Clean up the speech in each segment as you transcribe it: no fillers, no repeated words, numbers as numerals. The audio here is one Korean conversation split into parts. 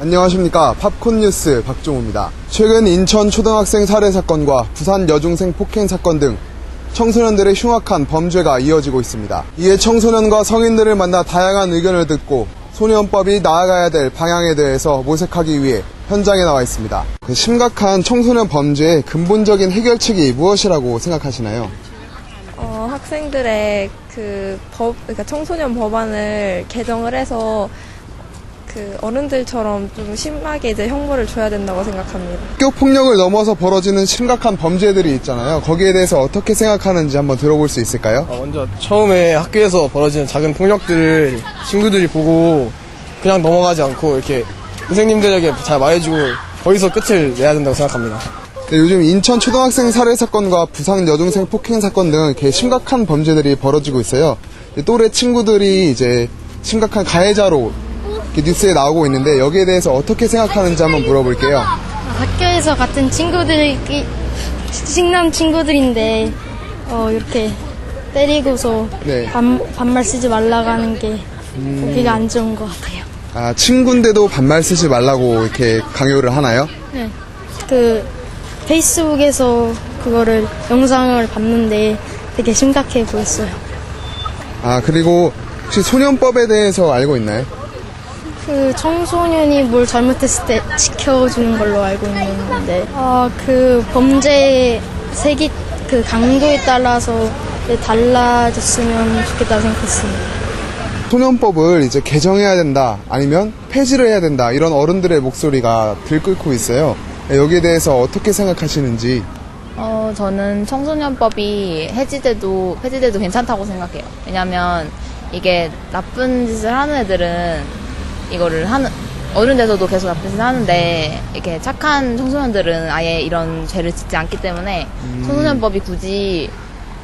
안녕하십니까. 팝콘 뉴스 박종우입니다. 최근 인천 초등학생 살해 사건과 부산 여중생 폭행 사건 등 청소년들의 흉악한 범죄가 이어지고 있습니다. 이에 청소년과 성인들을 만나 다양한 의견을 듣고 소년법이 나아가야 될 방향에 대해서 모색하기 위해 현장에 나와 있습니다. 심각한 청소년 범죄의 근본적인 해결책이 무엇이라고 생각하시나요? 학생들의 그러니까 청소년 법안을 개정을 해서 어른들처럼 좀 심하게 이제 형벌을 줘야 된다고 생각합니다. 학교 폭력을 넘어서 벌어지는 심각한 범죄들이 있잖아요. 거기에 대해서 어떻게 생각하는지 한번 들어볼 수 있을까요? 먼저 처음에 학교에서 벌어지는 작은 폭력들을 친구들이 보고 그냥 넘어가지 않고 이렇게 선생님들에게 잘 말해주고 거기서 끝을 내야 된다고 생각합니다. 네, 요즘 인천 초등학생 살해 사건과 부산 여중생 폭행 사건 등 이렇게 심각한 범죄들이 벌어지고 있어요. 또래 친구들이 이제 심각한 가해자로 뉴스에 나오고 있는데 여기에 대해서 어떻게 생각하는지 한번 물어볼게요. 학교에서 같은 친남 친구들인데 이렇게 때리고서 네. 반말 쓰지 말라고 하는 게 보기가 안 좋은 것 같아요. 아, 친구인데도 반말 쓰지 말라고 이렇게 강요를 하나요? 네. 페이스북에서 그거를 영상을 봤는데 되게 심각해 보였어요. 아, 그리고 혹시 소년법에 대해서 알고 있나요? 청소년이 뭘 잘못했을 때 지켜주는 걸로 알고 있는데, 범죄의 강도에 따라서 달라졌으면 좋겠다고 생각했습니다. 소년법을 이제 개정해야 된다, 아니면 폐지를 해야 된다, 이런 어른들의 목소리가 들끓고 있어요. 여기에 대해서 어떻게 생각하시는지. 저는 청소년법이 폐지돼도 괜찮다고 생각해요. 왜냐면 이게 나쁜 짓을 하는 애들은 어른 돼서도 계속 나쁜 짓을 하는데 이렇게 착한 청소년들은 아예 이런 죄를 짓지 않기 때문에 청소년법이 굳이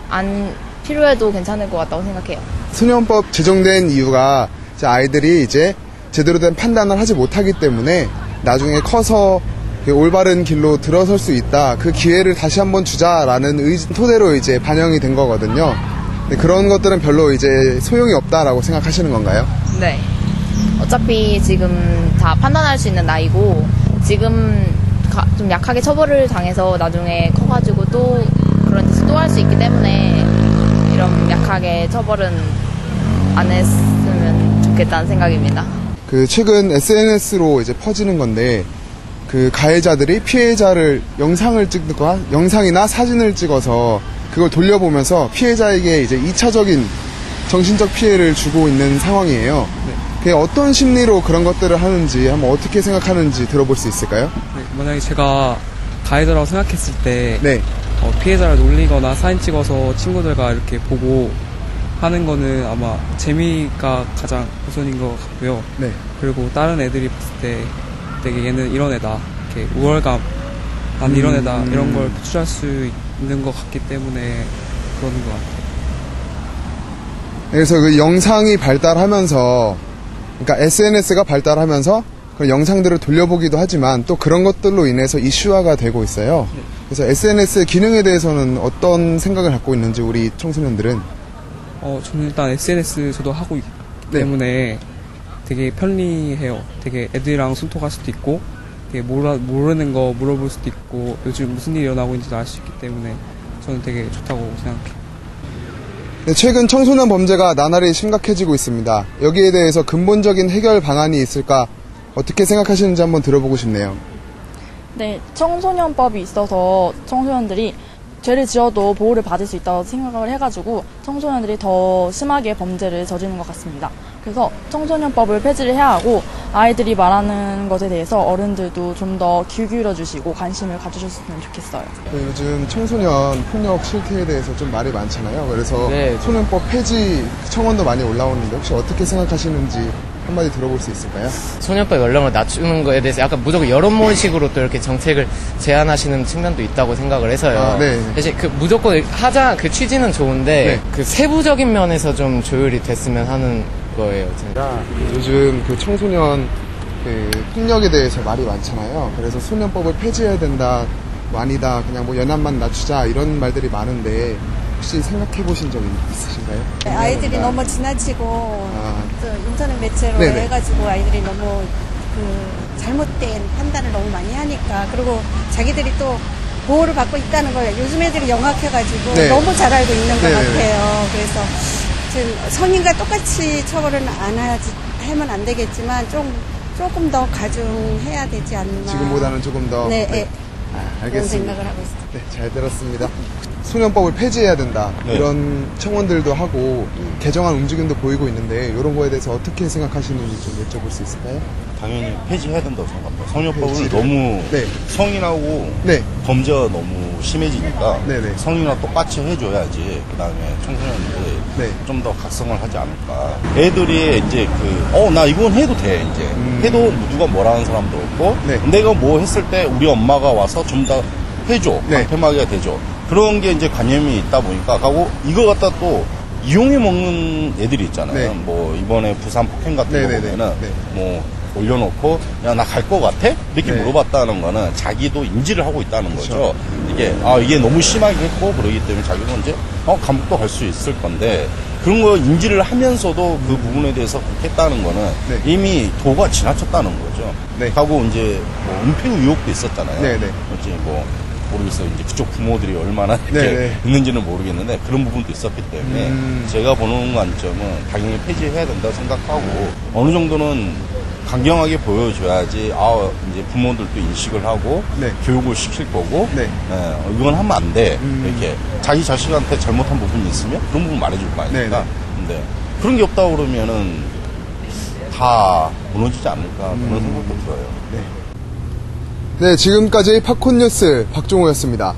안 필요해도 괜찮을 것 같다고 생각해요. 소년법 제정된 이유가 이제 아이들이 이제 제대로 된 판단을 하지 못하기 때문에 나중에 커서 올바른 길로 들어설 수 있다, 그 기회를 다시 한번 주자라는 토대로 이제 반영이 된 거거든요. 근데 그런 것들은 별로 이제 소용이 없다라고 생각하시는 건가요? 네. 어차피 지금 다 판단할 수 있는 나이고 지금 좀 약하게 처벌을 당해서 나중에 커가지고 또 그런 짓을 또 할 수 있기 때문에 이런 약하게 처벌은 안 했으면 좋겠다는 생각입니다. 최근 SNS로 이제 퍼지는 건데 가해자들이 피해자를 영상이나 사진을 찍어서 그걸 돌려보면서 피해자에게 이제 2차적인 정신적 피해를 주고 있는 상황이에요. 네. 그게 어떤 심리로 그런 것들을 하는지 한번 어떻게 생각하는지 들어볼 수 있을까요? 네, 만약에 제가 가해자라고 생각했을 때 네. 피해자를 놀리거나 사진 찍어서 친구들과 이렇게 보고 하는 거는 아마 재미가 가장 우선인 것 같고요. 네. 그리고 다른 애들이 봤을 때 되게 얘는 이런 애다, 이렇게 우월감, 난 이런 애다, 이런 걸 표출할 수 있는 것 같기 때문에 그러는 것 같아요. 그래서 그 영상이 발달하면서, 그러니까 SNS가 발달하면서 그런 영상들을 돌려보기도 하지만 또 그런 것들로 인해서 이슈화가 되고 있어요. 그래서 SNS의 기능에 대해서는 어떤 생각을 갖고 있는지 우리 청소년들은? 저는 일단 SNS 저도 하고 있기 때문에 되게 편리해요. 되게 애들이랑 소통할 수도 있고, 되게 모르는 거 물어볼 수도 있고, 요즘 무슨 일이 일어나고 있는지도 알 수 있기 때문에 저는 되게 좋다고 생각해요. 네, 최근 청소년 범죄가 나날이 심각해지고 있습니다. 여기에 대해서 근본적인 해결 방안이 있을까, 어떻게 생각하시는지 한번 들어보고 싶네요. 네, 청소년법이 있어서 청소년들이 죄를 지어도 보호를 받을 수 있다고 생각을 해가지고 청소년들이 더 심하게 범죄를 저지르는 것 같습니다. 그래서 청소년법을 폐지를 해야 하고 아이들이 말하는 것에 대해서 어른들도 좀 더 귀 기울여 주시고 관심을 가져주셨으면 좋겠어요. 네, 요즘 청소년 폭력 실태에 대해서 좀 말이 많잖아요. 그래서 소년법 폐지 청원도 많이 올라오는데 혹시 어떻게 생각하시는지 한마디 들어볼 수 있을까요? 소년법 연령을 낮추는 거에 대해서 약간 무조건 여론몰이식으로 또 이렇게 정책을 제안하시는 측면도 있다고 생각을 해서요. 사실 무조건 하자 그 취지는 좋은데 그 세부적인 면에서 좀 조율이 됐으면 하는 거예요. 제가. 요즘 청소년 폭력에 대해서 말이 많잖아요. 그래서 소년법을 폐지해야 된다, 아니다, 그냥 연한만 낮추자, 이런 말들이 많은데 혹시 생각해 보신 적 있으신가요? 아이들이 너무 지나치고 인터넷 매체로 해가지고 아이들이 너무 그 잘못된 판단을 너무 많이 하니까 그리고 자기들이 또 보호를 받고 있다는 걸 요즘 애들이 영악해가지고 네. 너무 잘 알고 있는 것 네. 같아요. 그래서 지금 성인과 똑같이 처벌은 하면 안 되겠지만 조금 더 가중해야 되지 않나. 지금보다는 조금 더. 네, 네. 그런 알겠습니다. 생각을 하고 있습니다. 네, 잘 들었습니다. 소년법을 폐지해야 된다. 네. 이런 청원들도 하고 개정안 움직임도 보이고 있는데 이런 거에 대해서 어떻게 생각하시는지 좀 여쭤볼 수 있을까요? 당연히 폐지해야 된다고 생각합니다. 성년법을 폐지. 너무 네. 성인하고 네. 범죄가 너무 심해지니까 네네. 성인과 똑같이 해줘야지 그 다음에 청소년들이 네. 좀 더 각성을 하지 않을까. 애들이 이제 나 이건 해도 돼 이제 해도 누가 뭐라 하는 사람도 없고 네. 내가 뭐 했을 때 우리 엄마가 와서 좀 더 해줘 네. 방패막이가 되죠. 그런 게 이제 관념이 있다 보니까 하고 이거 갖다 또 이용해 먹는 애들이 있잖아요. 네. 뭐 이번에 부산 폭행 같은 네네네. 거 보면은 네. 뭐 올려놓고 야 나 갈 거 같아? 이렇게 네. 물어봤다는 거는 자기도 인지를 하고 있다는 그쵸. 거죠. 이게 너무 심하게 했고 그러기 때문에 자기도 이제 감옥도 갈 수 있을 건데 그런 거 인지를 하면서도 그 부분에 대해서 그렇게 했다는 거는 네. 이미 도가 지나쳤다는 거죠. 네. 하고 이제 뭐 은폐 의혹도 있었잖아요. 네네. 이제 뭐 모르겠어요. 이제 그쪽 부모들이 얼마나 이렇게 네네. 있는지는 모르겠는데 그런 부분도 있었기 때문에 제가 보는 관점은 당연히 폐지해야 된다고 생각하고 어느 정도는 강경하게 보여줘야지 이제 부모들도 인식을 하고 네. 교육을 시킬 거고 네. 이건 하면 안 돼. 이렇게 자기 자식한테 잘못한 부분이 있으면 그런 부분 말해줄 거 아닙니까? 네네. 근데 그런 게 없다 그러면은 다 무너지지 않을까 그런 생각도 들어요. 네, 지금까지 팝콘 뉴스 박종호였습니다.